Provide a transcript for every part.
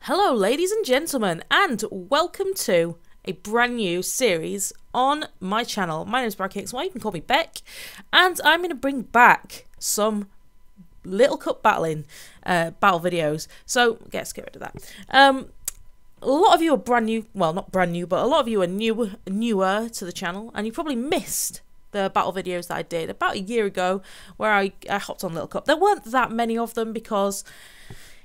Hello ladies and gentlemen, and welcome to a brand new series on my channel. My name is Burakki-xy, you can call me Beck, and I'm going to bring back some Little Cup battling battle videos. So let's get rid of that. A lot of you are brand new, well not brand new, but a lot of you are newer to the channel, and you probably missed the battle videos that I did about a year ago where I hopped on Little Cup. There weren't that many of them because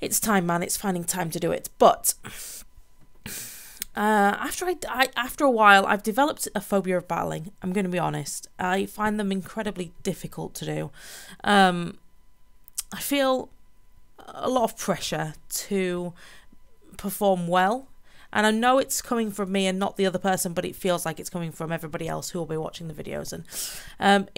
it's time, man. It's finding time to do it. But after a while, I've developed a phobia of battling. I'm going to be honest. I find them incredibly difficult to do. I feel a lot of pressure to perform well. And I know it's coming from me and not the other person, but it feels like it's coming from everybody else who will be watching the videos. And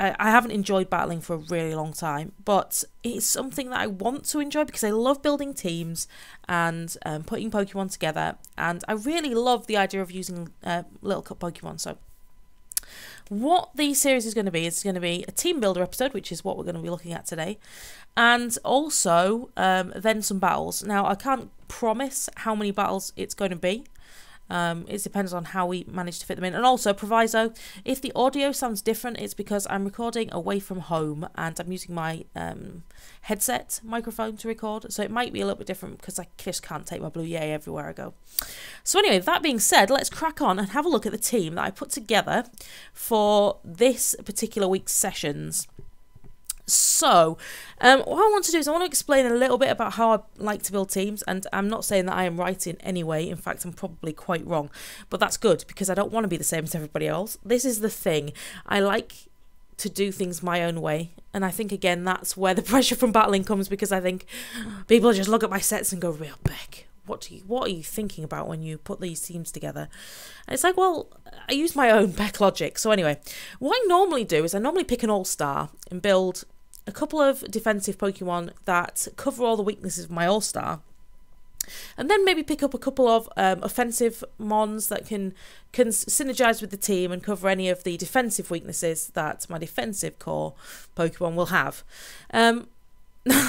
I haven't enjoyed battling for a really long time, but it's something that I want to enjoy because I love building teams and putting Pokemon together. And I really love the idea of using Little Cup Pokemon. So what the series is going to be a team builder episode, which is what we're going to be looking at today, and also then some battles. Now, I can't promise how many battles it's going to be. It depends on how we manage to fit them in. And also, proviso, if the audio sounds different, it's because I'm recording away from home and I'm using my headset microphone to record. So it might be a little bit different because I just can't take my Blue Yay everywhere I go. So anyway, that being said, let's crack on and have a look at the team that I put together for this particular week's sessions. So, what I want to do is I want to explain a little bit about how I like to build teams, and I'm not saying that I am right in any way. In fact, I'm probably quite wrong, but that's good because I don't want to be the same as everybody else. This is the thing. I like to do things my own way, and I think, again, that's where the pressure from battling comes, because I think people just look at my sets and go, "Real Beck, what are you thinking about when you put these teams together?" And it's like, well, I use my own Beck logic. So anyway, what I normally do is I normally pick an all-star and build a couple of defensive Pokemon that cover all the weaknesses of my all-star, and then maybe pick up a couple of offensive mons that can synergize with the team and cover any of the defensive weaknesses that my defensive core Pokemon will have. I've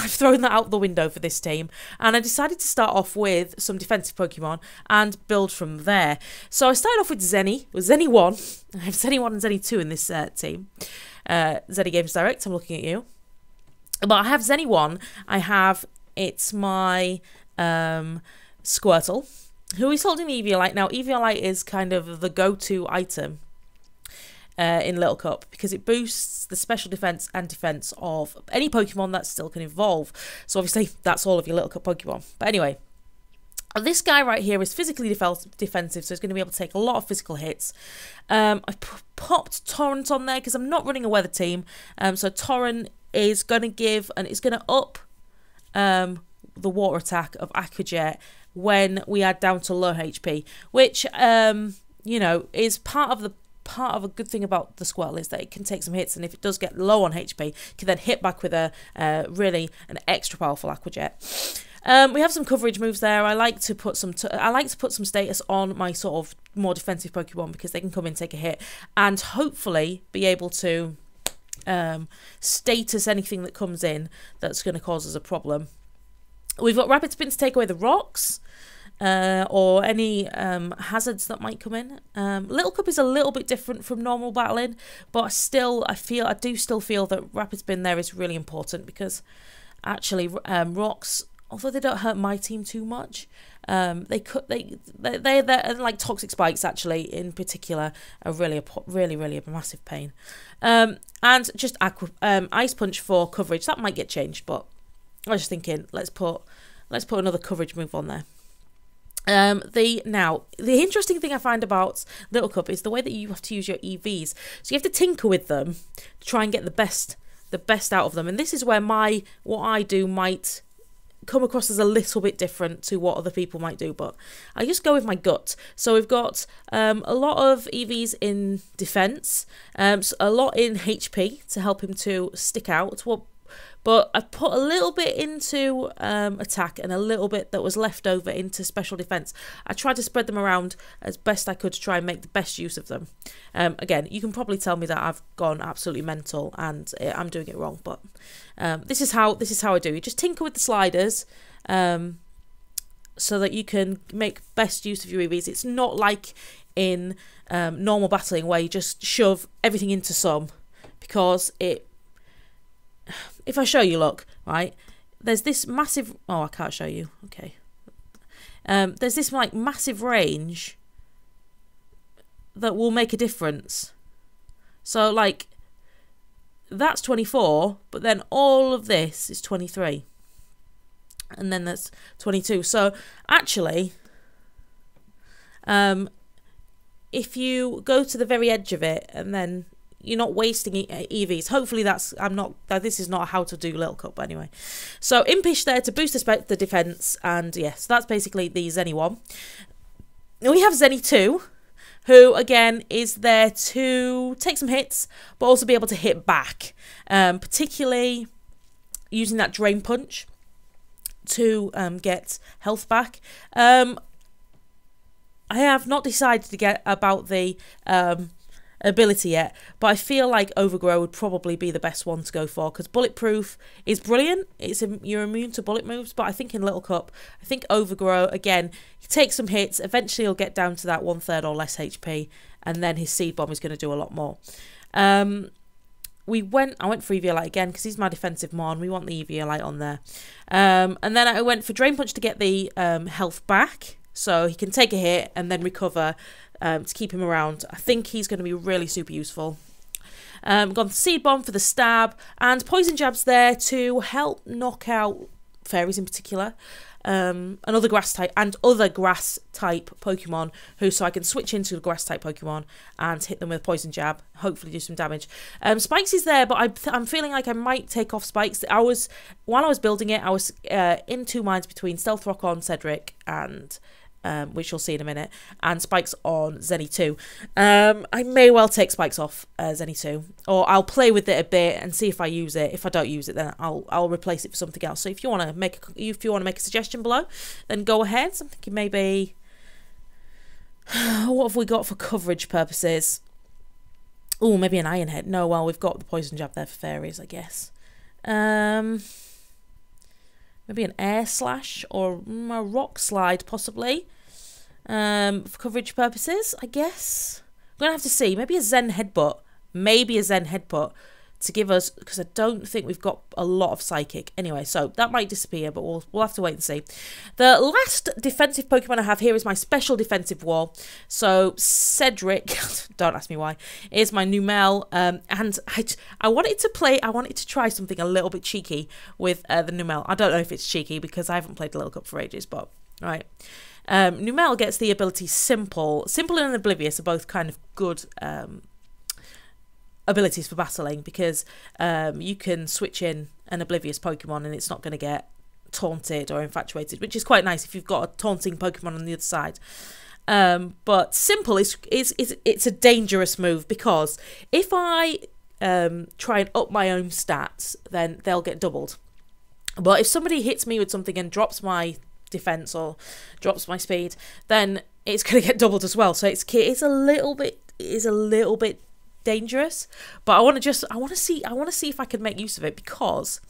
thrown that out the window for this team, and I decided to start off with some defensive Pokemon and build from there. So I started off with Zeni, Zeni 1. I have Zeni 1 and Zeni 2 in this team. Zeni Games Direct, I'm looking at you. But I have Zeni 1, it's my Squirtle, who is holding the Eviolite. Now, Eviolite is kind of the go-to item in Little Cup because it boosts the special defense and defense of any Pokemon that still can evolve. So obviously, that's all of your Little Cup Pokemon. But anyway, this guy right here is physically defensive, so he's going to be able to take a lot of physical hits. I popped Torrent on there because I'm not running a weather team. So Torrent is going to give, and it's going to up the water attack of Aqua Jet when we add down to low HP, which you know, is part of a good thing about the Squirtle is that it can take some hits, and if it does get low on HP, it can then hit back with a really an extra powerful Aqua Jet. We have some coverage moves there. I like to put some status on my sort of more defensive Pokemon because they can come in, take a hit, and hopefully be able to status anything that comes in that's going to cause us a problem. We've got Rapid Spin to take away the rocks or any hazards that might come in. Little Cup is a little bit different from normal battling, but I do still feel that Rapid Spin there is really important because actually rocks, although they don't hurt my team too much, they're like toxic spikes actually in particular are really a massive pain. And just Ice Punch for coverage, that might get changed, but I was just thinking let's put another coverage move on there. The interesting thing I find about Little Cup is the way that you have to use your EVs. So you have to tinker with them to try and get the best out of them, and this is where what I do might come across as a little bit different to what other people might do, but I just go with my gut. So we've got a lot of EVs in defense, a lot in HP to help him to stick out. But I put a little bit into attack and a little bit that was left over into special defense. I tried to spread them around as best I could to try and make the best use of them. Again, you can probably tell me that I've gone absolutely mental and I'm doing it wrong, but this is how I do. You just tinker with the sliders, so that you can make best use of your EVs. It's not like in normal battling where you just shove everything into some, because if I show you, look, right, there's this massive, oh, I can't show you, okay. There's this like massive range that will make a difference. So like that's 24, but then all of this is 23. And then that's 22. So actually, if you go to the very edge of it and then you're not wasting EVs. Hopefully this is not how to do Little Cup anyway. So Impish there to boost the defense, and yes, that's basically the Zeni one. We have Zeni 2, who again is there to take some hits, but also be able to hit back, particularly using that Drain Punch to get health back. I have not decided to get about the ability yet, but I feel like Overgrow would probably be the best one to go for, because Bulletproof is brilliant. You're immune to bullet moves, but I think in Little Cup, I think Overgrow, again, he takes some hits, eventually he'll get down to that 1/3 or less HP, and then his Seed Bomb is going to do a lot more. I went for Eviolite again because he's my defensive Mon. We want the Eviolite on there. And then I went for Drain Punch to get the health back, so he can take a hit and then recover to keep him around. I think he's going to be really super useful. Gone for Seed Bomb for the stab, and Poison Jab's there to help knock out fairies in particular. And other grass type Pokemon so I can switch into the grass type Pokemon and hit them with Poison Jab, hopefully do some damage. Spikes is there, but I'm feeling like I might take off Spikes. While I was building it, I was in two minds between Stealth Rock on Cedric and which you'll see in a minute, and Spikes on Zeni 2. I may well take Spikes off Zeni 2, or I'll play with it a bit and see if I use it. If I don't use it, then I'll replace it for something else. So if you want to make a suggestion below, then go ahead. So I'm thinking maybe what have we got for coverage purposes? Oh, maybe an Iron Head. No, well, we've got the Poison Jab there for fairies, I guess. Maybe an Air Slash or a Rock Slide, possibly. For coverage purposes, I guess. I'm going to have to see. Maybe a Zen Headbutt. To give us, because I don't think we've got a lot of Psychic. Anyway, so that might disappear, but we'll have to wait and see. The last defensive Pokemon I have here is my special defensive wall. So Cedric, don't ask me why, is my Numel, and I wanted to try something a little bit cheeky with the Numel. I don't know if it's cheeky because I haven't played Little Cup for ages, but right. Numel gets the ability Simple. Simple and Oblivious are both kind of good abilities for battling, because you can switch in an Oblivious Pokemon and it's not going to get taunted or infatuated, which is quite nice if you've got a taunting Pokemon on the other side. But Simple it's a dangerous move, because if I try and up my own stats, then they'll get doubled. But if somebody hits me with something and drops my defense or drops my speed, then it's going to get doubled as well. So it's a little bit dangerous, but I want to see if I can make use of it, because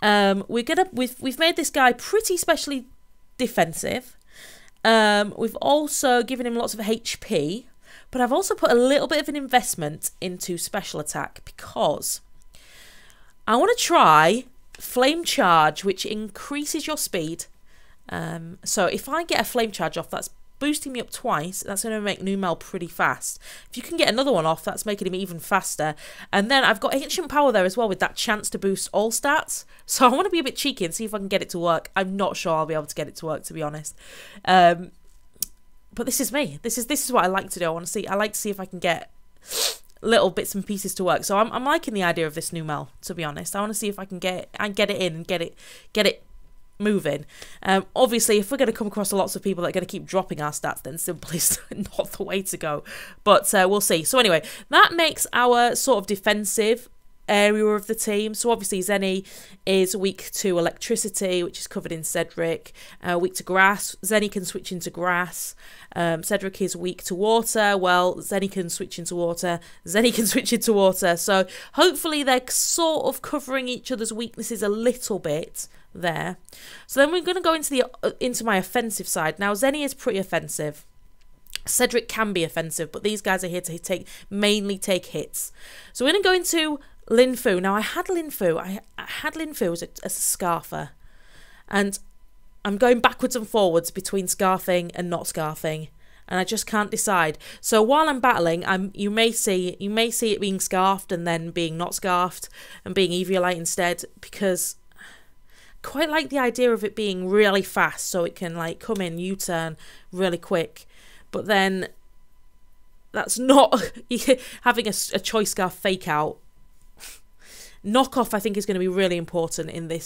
we've made this guy pretty specially defensive. We've also given him lots of HP, but I've also put a little bit of an investment into special attack, because I want to try Flame Charge, which increases your speed. So if I get a Flame Charge off, that's boosting me up twice. That's going to make Numel pretty fast. If you can get another one off, that's making him even faster. And then I've got Ancient Power there as well, with that chance to boost all stats. So I want to be a bit cheeky and see if I can get it to work. I'm not sure I'll be able to get it to work, to be honest. But this is me. This is what I like to do. I like to see if I can get little bits and pieces to work. So I'm liking the idea of this Numel, to be honest. I want to see if I can get it in and get it moving. Obviously, if we're going to come across lots of people that are going to keep dropping our stats, then Simple is not the way to go. But we'll see. So anyway, that makes our sort of defensive area of the team. So obviously Zeni is weak to electricity, which is covered in Cedric. Weak to grass. Zeni can switch into grass. Cedric is weak to water. Well, Zeni can switch into water. Zeni can switch into water. So hopefully they're sort of covering each other's weaknesses a little bit. there. So then we're going to go into my offensive side. Now, Zeni is pretty offensive. Cedric can be offensive, but these guys are here to mainly take hits. So we're going to go into Linfu. Now, I had Linfu as a scarfer. And I'm going backwards and forwards between scarfing and not scarfing. And I just can't decide. So while I'm battling, you may see it being scarfed and then being not scarfed and being Eviolite instead, because I quite like the idea of it being really fast, so it can like come in U-turn really quick. But then that's not having a choice scarf fake out. Knockoff, I think, is going to be really important in the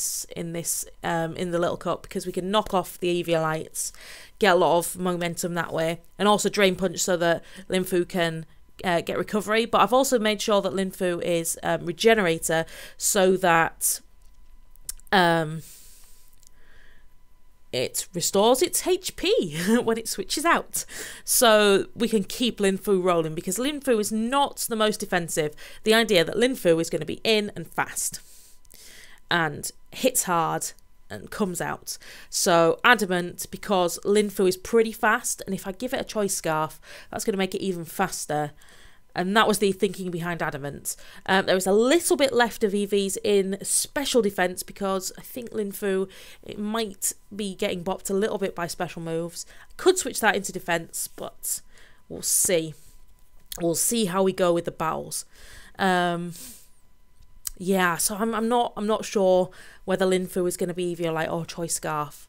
Little Cup, because we can knock off the Eviolites, get a lot of momentum that way, and also Drain Punch so that Linfu can get recovery. But I've also made sure that Linfu is Regenerator, so that it restores its HP when it switches out. So we can keep Linfu rolling, because Linfu is not the most defensive. The idea that Linfu is going to be in and fast and hits hard and comes out. So Adamant, because Linfu is pretty fast, and if I give it a choice scarf, that's going to make it even faster. And that was the thinking behind Adamant. There was a little bit left of EVs in special defense, because I think Linfu, it might be getting bopped a little bit by special moves. I could switch that into defense, but we'll see. We'll see how we go with the battles. Yeah, so I'm not sure whether Linfu is going to be Eviolite or choice scarf.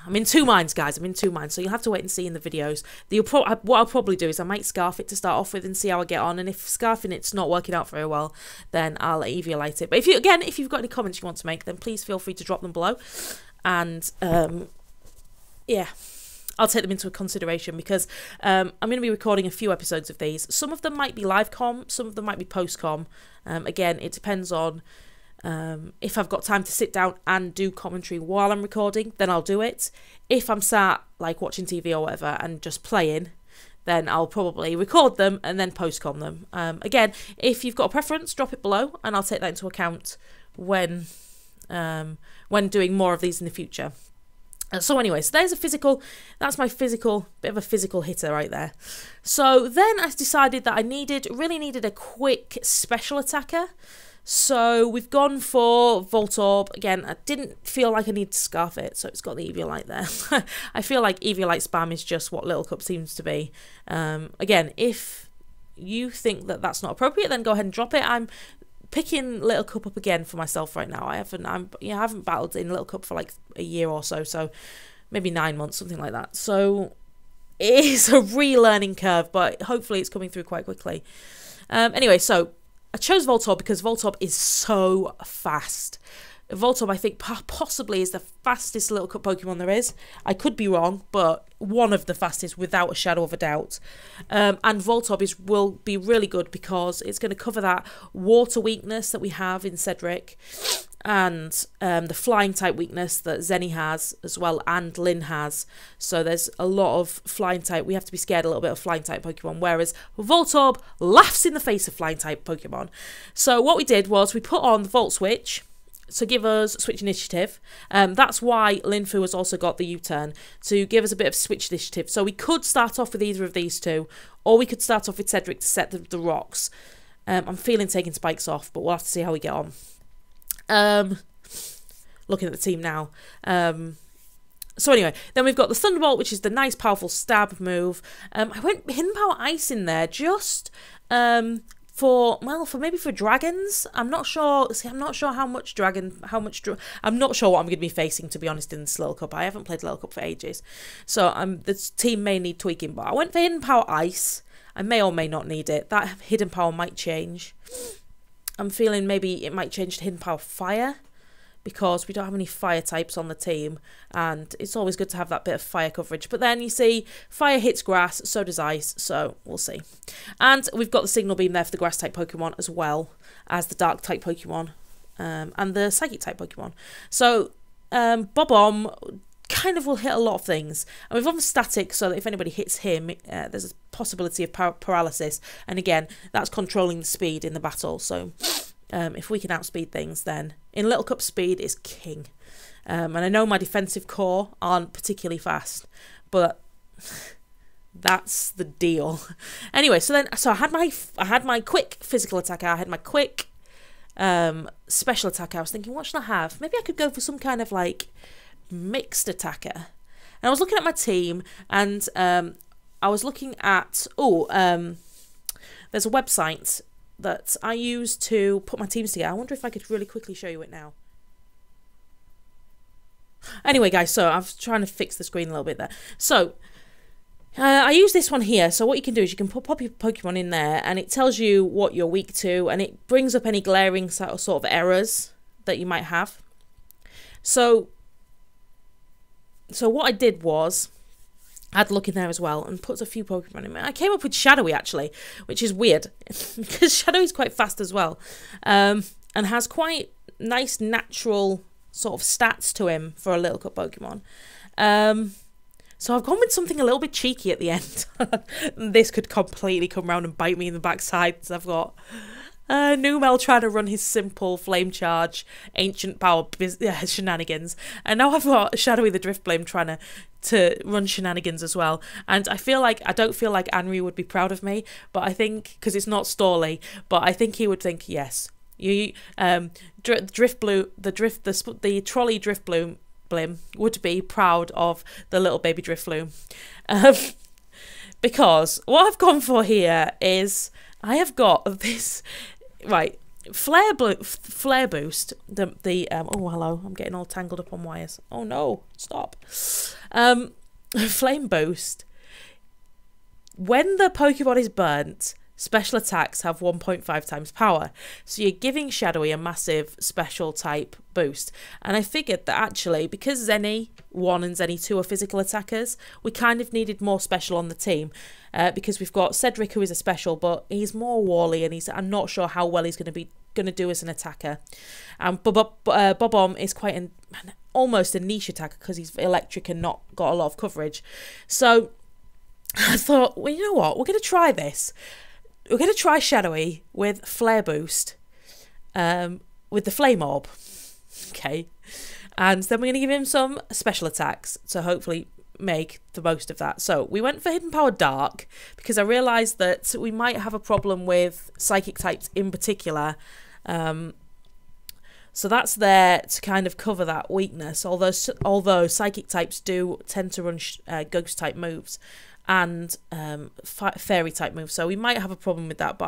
I'm in two minds, guys. I'm in two minds. So you'll have to wait and see in the videos. What I'll probably do is I might scarf it to start off with and see how I get on. And if scarfing it's not working out very well, then I'll Eviolite it. But if you've got any comments you want to make, then please feel free to drop them below. And yeah, I'll take them into consideration, because I'm going to be recording a few episodes of these. Some of them might be live com, some of them might be post com. Again, it depends on if I've got time to sit down and do commentary while I'm recording, then I'll do it. If I'm sat like watching TV or whatever and just playing, then I'll probably record them and then post-com them. Again, if you've got a preference, drop it below and I'll take that into account when doing more of these in the future. So anyway, so that's my bit of a physical hitter right there. So then I decided that I really needed a quick special attacker. So we've gone for Voltorb. Again, I didn't feel like I need to scarf it, so it's got the Eviolite there. I feel like Eviolite spam is just what Little Cup seems to be. Again, if you think that that's not appropriate, then go ahead and drop it. I'm picking Little Cup up again for myself right now. I haven't battled in Little Cup for like a year or so maybe 9 months, something like that. So it is a relearning curve, but hopefully it's coming through quite quickly. Anyway, so I chose Voltorb because Voltorb is so fast. Voltorb, I think, possibly is the fastest Little Cup Pokemon there is. I could be wrong, but one of the fastest without a shadow of a doubt. And Voltorb will be really good because it's going to cover that water weakness that we have in Cedric, and the flying type weakness that Zeni has as well, and Lin has. So there's a lot of flying type. We have to be scared a little bit of flying type Pokemon, whereas Voltorb laughs in the face of flying type Pokemon. So what we did was we put on the Volt Switch to give us switch initiative. That's why Linfu has also got the U-turn, to give us a bit of switch initiative. So we could start off with either of these two, or we could start off with Cedric to set the rocks. I'm feeling taking spikes off, but we'll have to see how we get on. Looking at the team now. So anyway, then we've got the Thunderbolt, which is the nice powerful stab move. I went Hidden Power Ice in there just for maybe for dragons. I'm not sure. See, I'm not sure how much I'm not sure what I'm going to be facing, to be honest, in this Little Cup. I haven't played Little Cup for ages, so the team may need tweaking. But I went for Hidden Power Ice. I may or may not need it. That Hidden Power might change. I'm feeling maybe it might change to Hidden Power Fire, because we don't have any fire types on the team, and it's always good to have that bit of fire coverage. But then you see fire hits grass, so does ice, so we'll see. And we've got the Signal Beam there for the grass type Pokemon, as well as the dark type Pokemon and the psychic type Pokemon. So Bob-omb kind of will hit a lot of things, and we've got static, so that if anybody hits him, there's a possibility of paralysis, and again, that's controlling the speed in the battle. So if we can outspeed things, then in Little Cup speed is king. And I know my defensive core aren't particularly fast, but that's the deal. Anyway, so I had my quick physical attacker, I had my quick special attacker. I was thinking, what should I have? Maybe I could go for some kind of like mixed attacker. And I was looking at my team, and I was looking at there's a website that I use to put my teams together. I wonder if I could really quickly show you it now. Anyway, guys, so I was trying to fix the screen a little bit there. So I use this one here. So what you can do is you can pop your Pokemon in there, and it tells you what you're weak to, and it brings up any glaring sort of errors that you might have. So what I did was I had a look in there as well and put a few Pokemon in there. I came up with Shadowy, actually, which is weird because Shadowy's quite fast as well, and has quite nice natural sort of stats to him for a Little Cup Pokemon. So I've gone with something a little bit cheeky at the end. This could completely come round and bite me in the backside. So I've got Numel trying to run his simple Flame Charge, Ancient Power shenanigans. And now I've got Shadowy the Driftblame trying to run shenanigans as well. And I don't feel like Anri would be proud of me, but I think, because it's not Storley, but I think he would think, yes, you the trolley Driftbloom would be proud of the little baby Drifloon. Because what I've gone for here is I have got this, right, Flare Boost, oh hello, I'm getting all tangled up on wires. Oh no, stop. Flame Boost. When the Pokemon is burnt, special attacks have 1.5 times power. So you're giving Shadowy a massive special type boost. And I figured that actually, because Zeni 1 and Zeni 2 are physical attackers, we kind of needed more special on the team. Because we've got Cedric, who is a special, but he's more wally, and I'm not sure how well he's going to do as an attacker. Bob-omb is quite almost a niche attacker because he's electric and not got a lot of coverage. So I thought, well, you know what? We're going to try this. We're going to try Shadowy with Flare Boost, with the Flame Orb. Okay. And then we're going to give him some special attacks to hopefully make the most of that. So we went for Hidden Power Dark because I realised that we might have a problem with Psychic types in particular. So that's there to kind of cover that weakness, although Psychic types do tend to run Ghost type moves and Fairy type moves, so we might have a problem with that. But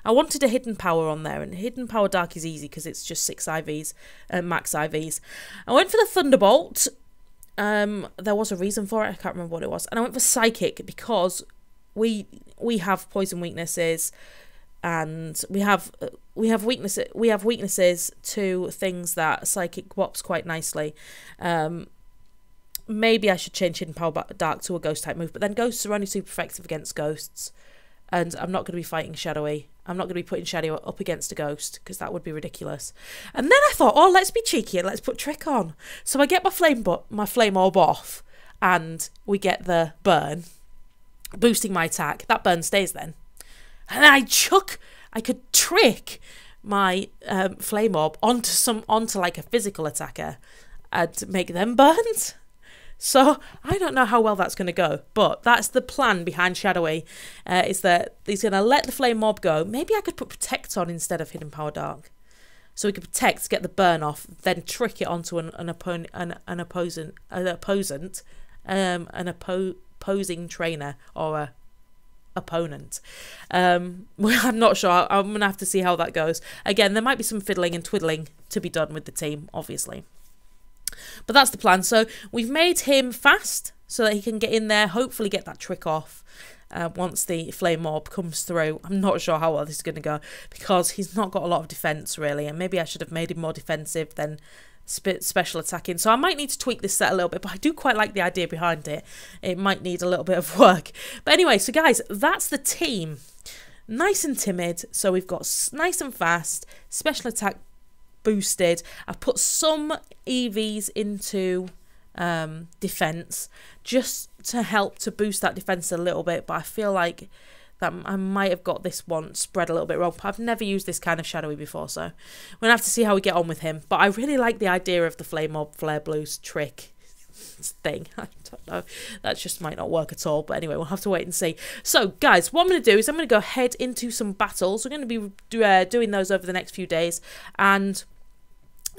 I wanted a Hidden Power on there, and Hidden Power Dark is easy because it's just 6 IVs, max IVs. I went for the Thunderbolt. There was a reason for it, I can't remember what it was. And I went for Psychic because we have poison weaknesses, and we have weaknesses to things that Psychic whops quite nicely. Maybe I should change Hidden Power Dark to a Ghost type move, but then Ghosts are only super effective against Ghosts, and I'm not going to be fighting Shadowy. I'm not going to be putting Shadowy up against a Ghost because that would be ridiculous. And then I thought, oh, let's be cheeky and let's put Trick on. So I get my Flame Orb off, and we get the burn, boosting my attack. That burn stays then, and I could trick my Flame Orb onto like a physical attacker and make them burned. So I don't know how well that's going to go, but that's the plan behind Shadowy, is that he's going to let the Flame Orb go. Maybe I could put Protect on instead of Hidden Power Dark. So we could Protect, get the burn off, then trick it onto an opposing trainer or a opponent. I'm not sure. I'm going to have to see how that goes. Again, there might be some fiddling and twiddling to be done with the team, obviously. But that's the plan. So we've made him fast so that he can get in there, hopefully get that trick off once the Flame Orb comes through. I'm not sure how well this is going to go because he's not got a lot of defense really, and maybe I should have made him more defensive than special attacking. So I might need to tweak this set a little bit, but I do quite like the idea behind it. It might need a little bit of work. But anyway, so guys, that's the team. Nice and timid. So we've got nice and fast, special attack boosted. I've put some EVs into defense just to help to boost that defense a little bit, but I feel like that I might have got this one spread a little bit wrong. But I've never used this kind of Shadowy before, so we're going to have to see how we get on with him. But I really like the idea of the Flame Orb Flare Blues trick thing. I don't know, that just might not work at all, but anyway, we'll have to wait and see. So guys, what I'm going to do is I'm going to go head into some battles. We're going to be doing those over the next few days, and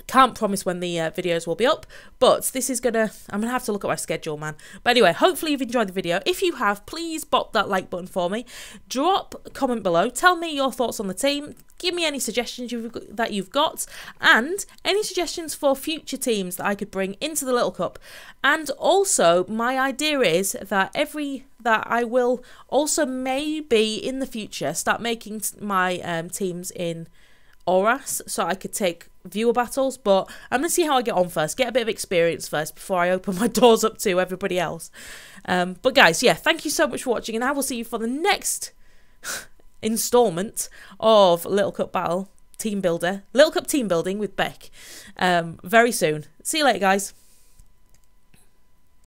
can't promise when the videos will be up, but this is I'm gonna have to look at my schedule, man. But anyway, hopefully you've enjoyed the video. If you have, please bop that like button for me, drop a comment below, tell me your thoughts on the team, give me any suggestions that you've got, and any suggestions for future teams that I could bring into the Little Cup. And also, my idea is that I will also maybe in the future start making my teams in Oras, so I could take viewer battles, but I'm going to see how I get on first, get a bit of experience first before I open my doors up to everybody else. But guys, yeah, thank you so much for watching, and I will see you for the next installment of Little Cup Battle Team Builder, Little Cup Team Building with Beck very soon. See you later, guys.